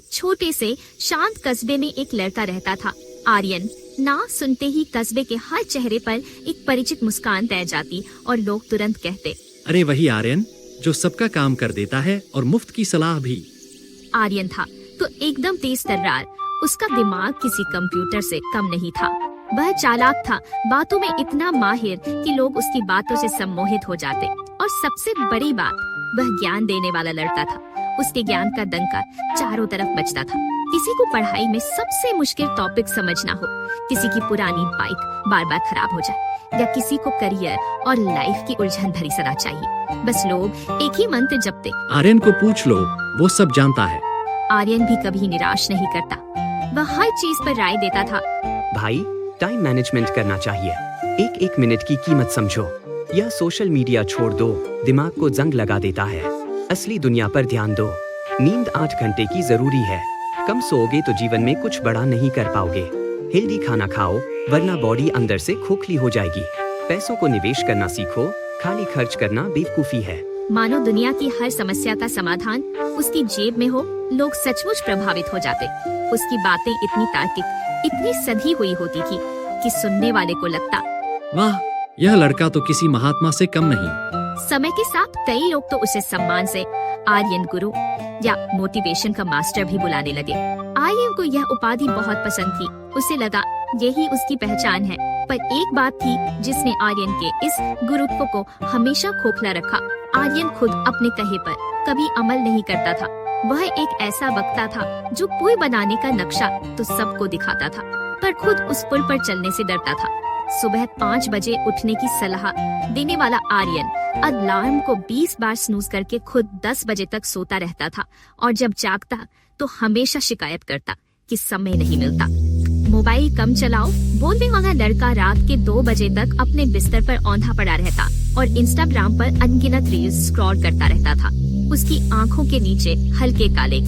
एक छोटे से शांत कस्बे में एक लड़का रहता था, आर्यन। ना सुनते ही कस्बे के हर चेहरे पर एक परिचित मुस्कान तैर जाती और लोग तुरंत कहते, अरे वही आर्यन जो सबका काम कर देता है और मुफ्त की सलाह भी। आर्यन था तो एकदम तेज तर्रार। उसका दिमाग किसी कंप्यूटर से कम नहीं था। वह चालाक था, बातों में इतना माहिर कि लोग उसकी बातों से सम्मोहित हो जाते। और सबसे बड़ी बात, वह ज्ञान देने वाला लड़का था। उसके ज्ञान का डंका चारों तरफ बजता था। किसी को पढ़ाई में सबसे मुश्किल टॉपिक समझना हो, किसी की पुरानी बाइक बार बार खराब हो जाए, या किसी को करियर और लाइफ की उलझन भरी सलाह चाहिए, बस लोग एक ही मंत्र जपते, आर्यन को पूछ लो, वो सब जानता है। आर्यन भी कभी निराश नहीं करता। वह हर चीज पर राय देता था। भाई, टाइम मैनेजमेंट करना चाहिए। एक एक मिनट की कीमत समझो। यह सोशल मीडिया छोड़ दो, दिमाग को जंग लगा देता है। असली दुनिया पर ध्यान दो। नींद 8 घंटे की जरूरी है। कम सोओगे तो जीवन में कुछ बड़ा नहीं कर पाओगे। हेल्दी खाना खाओ, वरना बॉडी अंदर से खोखली हो जाएगी। पैसों को निवेश करना सीखो, खाली खर्च करना बेवकूफी है। मानो दुनिया की हर समस्या का समाधान उसकी जेब में हो। लोग सचमुच प्रभावित हो जाते। उसकी बातें इतनी तार्किक, इतनी सधी हुई होती थी कि सुनने वाले को लगता, वाह, यह लड़का तो किसी महात्मा से कम नहीं। समय के साथ कई लोग तो उसे सम्मान से आर्यन गुरु या मोटिवेशन का मास्टर भी बुलाने लगे। आर्यन को यह उपाधि बहुत पसंद थी। उसे लगा यही उसकी पहचान है। पर एक बात थी जिसने आर्यन के इस गुरुत्व को हमेशा खोखला रखा। आर्यन खुद अपने कहे पर कभी अमल नहीं करता था। वह एक ऐसा वक्ता था जो पुल बनाने का नक्शा तो सबको दिखाता था, पर खुद उस पुल पर चलने से डरता था। सुबह 5 बजे उठने की सलाह देने वाला आर्यन अलार्म को 20 बार स्नूज करके खुद 10 बजे तक सोता रहता था। और जब जागता तो हमेशा शिकायत करता कि समय नहीं मिलता। मोबाइल कम चलाओ बोलने वाला लड़का रात के 2 बजे तक अपने बिस्तर पर औंधा पड़ा रहता और इंस्टाग्राम पर अनगिनत रील्स स्क्रॉल करता रहता था। उसकी आंखों के नीचे हल्के काले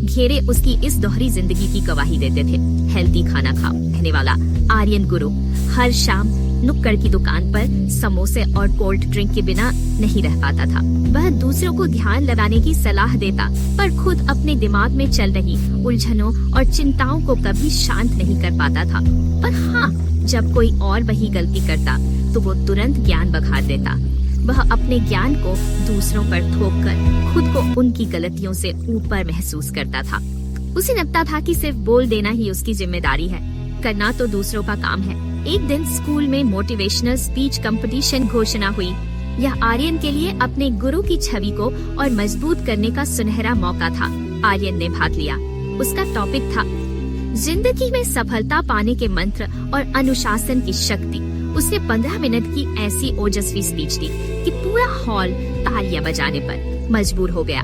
घेरे उसकी इस दोहरी जिंदगी की गवाही देते थे। हेल्दी खाना खाओ कहने वाला आर्यन गुरु हर शाम नुक्कड़ की दुकान पर समोसे और कोल्ड ड्रिंक के बिना नहीं रह पाता था। वह दूसरों को ध्यान लगाने की सलाह देता, पर खुद अपने दिमाग में चल रही उलझनों और चिंताओं को कभी शांत नहीं कर पाता था। पर हाँ, जब कोई और वही गलती करता तो वो तुरंत ज्ञान बघार देता। वह अपने ज्ञान को दूसरों पर थोपकर खुद को उनकी गलतियों से ऊपर महसूस करता था। उसे लगता था कि सिर्फ बोल देना ही उसकी जिम्मेदारी है, करना तो दूसरों का काम है। एक दिन स्कूल में मोटिवेशनल स्पीच कंपटीशन घोषणा हुई। यह आर्यन के लिए अपने गुरु की छवि को और मजबूत करने का सुनहरा मौका था। आर्यन ने भाग लिया। उसका टॉपिक था जिंदगी में सफलता पाने के मंत्र और अनुशासन की शक्ति। उसने 15 मिनट की ऐसी ओजस्वी स्पीच दी कि पूरा हॉल तालियां बजाने पर मजबूर हो गया।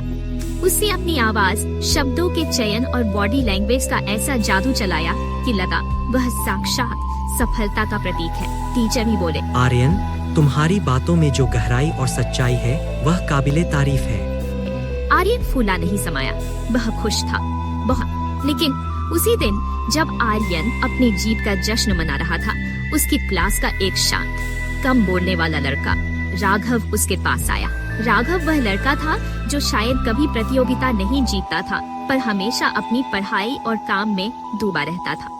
उसने अपनी आवाज, शब्दों के चयन और बॉडी लैंग्वेज का ऐसा जादू चलाया कि लगा वह साक्षात सफलता का प्रतीक है। टीचर भी बोले, आर्यन, तुम्हारी बातों में जो गहराई और सच्चाई है वह काबिले तारीफ है। आर्यन फूला नहीं समाया। वह खुश था बहुत। लेकिन उसी दिन जब आर्यन अपनी जीत का जश्न मना रहा था, उसकी क्लास का एक शांत, कम बोलने वाला लड़का राघव उसके पास आया। राघव वह लड़का था जो शायद कभी प्रतियोगिता नहीं जीतता था, पर हमेशा अपनी पढ़ाई और काम में डूबा रहता था।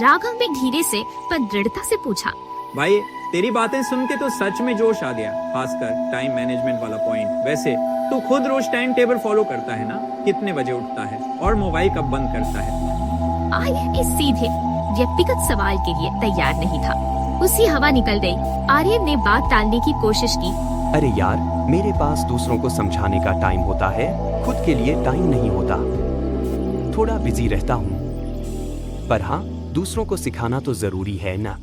राघव ने धीरे से पर दृढ़ता से पूछा, भाई, तेरी बातें सुन के तो सच में जोश आ गया, खासकर टाइम मैनेजमेंट वाला पॉइंट। वैसे तू खुद रोज टाइम टेबल फॉलो करता है ना? कितने बजे उठता है और मोबाइल कब बंद करता है? आर्यन इस सीधे व्यक्तिगत सवाल के लिए तैयार नहीं था। उसी हवा निकल गई। आर्यन ने बात टालने की कोशिश की। अरे यार, मेरे पास दूसरों को समझाने का टाइम होता है, खुद के लिए टाइम नहीं होता। थोड़ा बिजी रहता हूँ, पर हाँ, दूसरों को सिखाना तो जरूरी है ना।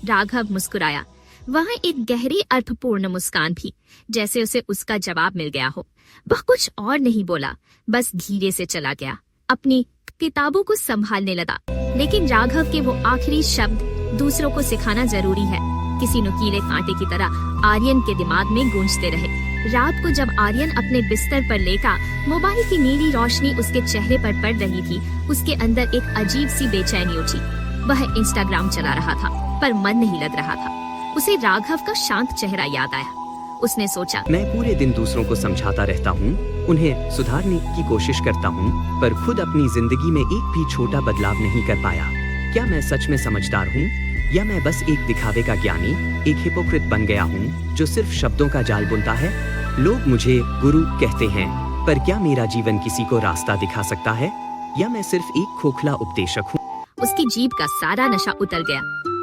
राघव मुस्कुराया। वहाँ एक गहरी अर्थपूर्ण मुस्कान थी, जैसे उसे उसका जवाब मिल गया हो। वह कुछ और नहीं बोला, बस धीरे से चला गया। अपनी किताबों को संभालने लगा। लेकिन राघव के वो आखिरी शब्द दूसरों को सिखाना जरूरी है किसी नुकीले कांटे की तरह आर्यन के दिमाग में गूंजते रहे। रात को जब आर्यन अपने बिस्तर पर लेटा, मोबाइल की नीली रोशनी उसके चेहरे पर पड़ रही थी। उसके अंदर एक अजीब सी बेचैनी उठी। वह इंस्टाग्राम चला रहा था, पर मन नहीं लग रहा था। उसे राघव का शांत चेहरा याद आया। उसने सोचा, मैं पूरे दिन दूसरों को समझाता रहता हूँ, उन्हें सुधारने की कोशिश करता हूँ, पर खुद अपनी जिंदगी में एक भी छोटा बदलाव नहीं कर पाया। क्या मैं सच में समझदार हूँ, या मैं बस एक दिखावे का ज्ञानी, एक हिपोक्रिट बन गया हूँ जो सिर्फ शब्दों का जाल बुनता है? लोग मुझे गुरु कहते हैं, पर क्या मेरा जीवन किसी को रास्ता दिखा सकता है, या मैं सिर्फ एक खोखला उपदेशक हूँ? उसकी जीभ का सारा नशा उतर गया।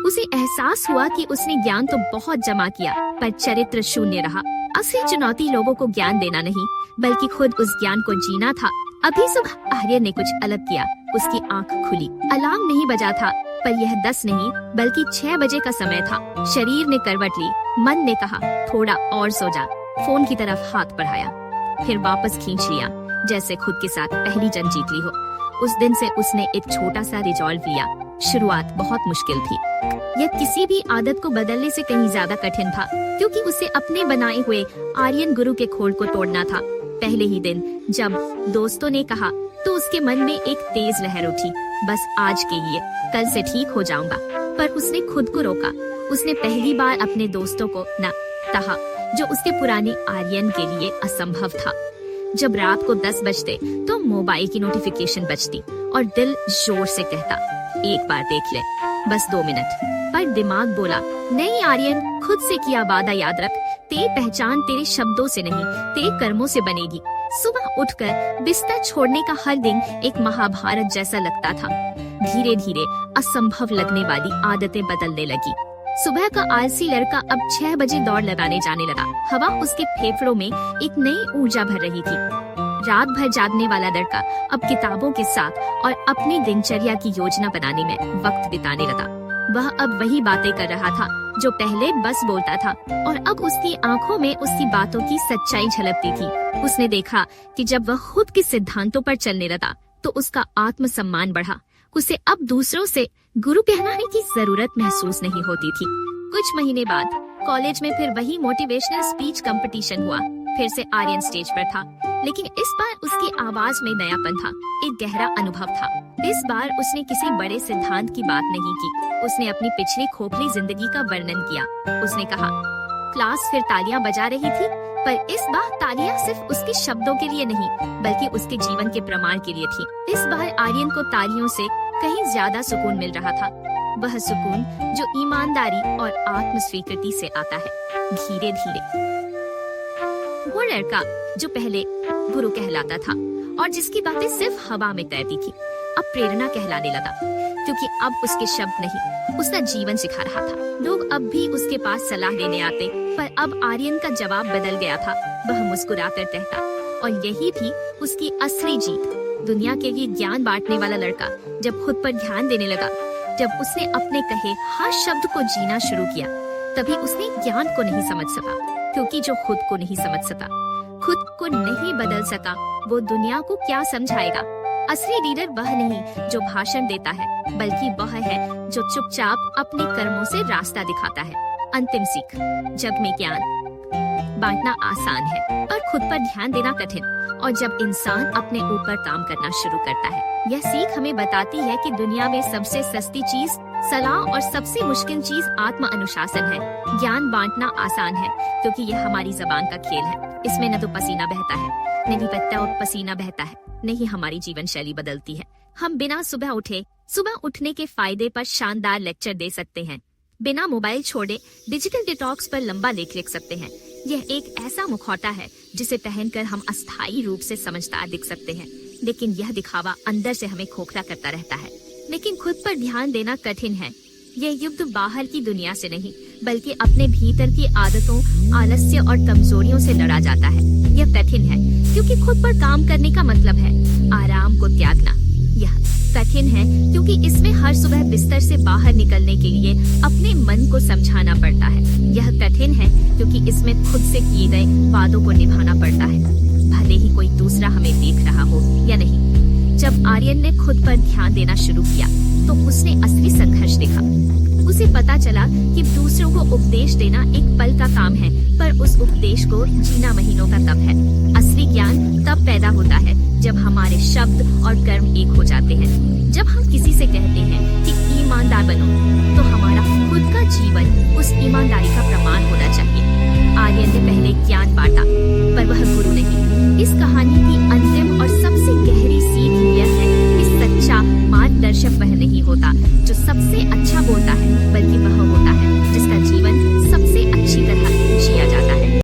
उसे एहसास हुआ कि उसने ज्ञान तो बहुत जमा किया, पर चरित्र शून्य रहा। असली चुनौती लोगों को ज्ञान देना नहीं, बल्कि खुद उस ज्ञान को जीना था। अभी सुबह आर्यन ने कुछ अलग किया। उसकी आंख खुली। अलार्म नहीं बजा था, पर यह 10 नहीं बल्कि 6 बजे का समय था। शरीर ने करवट ली। मन ने कहा, थोड़ा और सो जा। फोन की तरफ हाथ बढ़ाया, फिर वापस खींच लिया, जैसे खुद के साथ पहली जंग जीत ली हो। उस दिन से उसने एक छोटा सा रिजॉल्व लिया। शुरुआत बहुत मुश्किल थी। यह किसी भी आदत को बदलने से कहीं ज्यादा कठिन था, क्योंकि उसे अपने बनाए हुए आर्यन गुरु के खोल को तोड़ना था। पहले ही दिन जब दोस्तों ने कहा, तो उसके मन में एक तेज लहर उठी। बस आज के लिए, कल से ठीक हो जाऊंगा। पर उसने खुद को रोका। उसने पहली बार अपने दोस्तों को न कहा, जो उसके पुराने आर्यन के लिए असंभव था। जब रात को 10 बजते तो मोबाइल की नोटिफिकेशन बजती और दिल जोर से कहता, एक बार देख ले, बस 2 मिनट। पर दिमाग बोला, नहीं आर्यन, खुद से किया वादा याद रख। तेरी पहचान तेरे शब्दों से नहीं, तेरे कर्मों से बनेगी। सुबह उठकर बिस्तर छोड़ने का हर दिन एक महाभारत जैसा लगता था। धीरे धीरे असंभव लगने वाली आदतें बदलने लगी। सुबह का आलसी लड़का अब 6 बजे दौड़ लगाने जाने लगा। हवा उसके फेफड़ों में एक नई ऊर्जा भर रही थी। रात भर जागने वाला लड़का अब किताबों के साथ और अपनी दिनचर्या की योजना बनाने में वक्त बिताने लगा। वह अब वही बातें कर रहा था जो पहले बस बोलता था, और अब उसकी आंखों में उसकी बातों की सच्चाई झलकती थी। उसने देखा कि जब वह खुद के सिद्धांतों पर चलने लगा तो उसका आत्मसम्मान बढ़ा। उसे अब दूसरों से गुरु कहलाने की जरूरत महसूस नहीं होती थी। कुछ महीने बाद कॉलेज में फिर वही मोटिवेशनल स्पीच कंपटीशन हुआ। फिर से आर्यन स्टेज पर था, लेकिन इस बार उसकी आवाज में नयापन था, एक गहरा अनुभव था। इस बार उसने किसी बड़े सिद्धांत की बात नहीं की। उसने अपनी पिछली खोखली जिंदगी का वर्णन किया। उसने कहा, क्लास फिर तालियां बजा रही थी, पर इस बार तालियां सिर्फ उसके शब्दों के लिए नहीं, बल्कि उसके जीवन के प्रमाण के लिए थी। इस बार आर्यन को तालियों से कहीं ज्यादा सुकून मिल रहा था। वह सुकून जो ईमानदारी और आत्म स्वीकृति से आता है। धीरे धीरे वो लड़का जो पहले गुरु कहलाता था और जिसकी बातें सिर्फ हवा में तैरती थी, अब प्रेरणा कहलाने लगा, क्योंकि अब उसके शब्द नहीं, उसका जीवन सिखा रहा था। लोग अब भी उसके पास सलाह लेने आते, पर अब आर्यन का जवाब बदल गया था। वह मुस्कुराकर कहता, और यही थी उसकी असली जीत। दुनिया के लिए ज्ञान बांटने वाला लड़का जब खुद पर ध्यान देने लगा, जब उसने अपने कहे हर शब्द को जीना शुरू किया, तभी उसने ज्ञान को नहीं समझ सका, क्योंकि जो खुद को नहीं समझ सका, खुद को नहीं बदल सका, वो दुनिया को क्या समझाएगा। असली लीडर वह नहीं जो भाषण देता है, बल्कि वह है जो चुपचाप अपने कर्मों से रास्ता दिखाता है। अंतिम सीख, जग में ज्ञान बांटना आसान है और खुद पर ध्यान देना कठिन। और जब इंसान अपने ऊपर काम करना शुरू करता है, यह सीख हमें बताती है कि दुनिया में सबसे सस्ती चीज सलाह और सबसे मुश्किल चीज आत्म अनुशासन है। ज्ञान बांटना आसान है क्योंकि यह हमारी जबान का खेल है। इसमें न तो पसीना बहता है, नहीं पत्ता और पसीना बहता है, नहीं हमारी जीवन शैली बदलती है। हम बिना सुबह उठने के फायदे पर शानदार लेक्चर दे सकते हैं। बिना मोबाइल छोड़े डिजिटल डिटॉक्स पर लंबा लेख लिख सकते हैं। यह एक ऐसा मुखौटा है जिसे पहनकर हम अस्थायी रूप से समझदार दिख सकते हैं, लेकिन यह दिखावा अंदर से हमें खोखला करता रहता है। लेकिन खुद पर ध्यान देना कठिन है। यह युद्ध बाहर की दुनिया से नहीं, बल्कि अपने भीतर की आदतों, आलस्य और कमजोरियों से लड़ा जाता है। यह कठिन है क्योंकि खुद पर काम करने का मतलब है आराम को त्यागना। यह कठिन है क्योंकि इसमें हर सुबह बिस्तर से बाहर निकलने के लिए अपने मन को समझाना पड़ता है। यह कठिन है क्योंकि इसमें खुद से किए गए वादों को निभाना पड़ता है, भले ही कोई दूसरा हमें देख रहा हो या नहीं। जब आर्यन ने खुद पर ध्यान देना शुरू किया तो उसने असली संघर्ष देखा। उसे पता चला कि दूसरों को उपदेश देना एक पल का काम है, पर उस उपदेश को जीना महीनों का तप है। असली ज्ञान तब पैदा होता है जब हमारे शब्द और कर्म एक हो जाते हैं। जब हम किसी से कहते हैं कि ईमानदार बनो, तो हमारा खुद का जीवन उस ईमानदारी का प्रमाण होना चाहिए।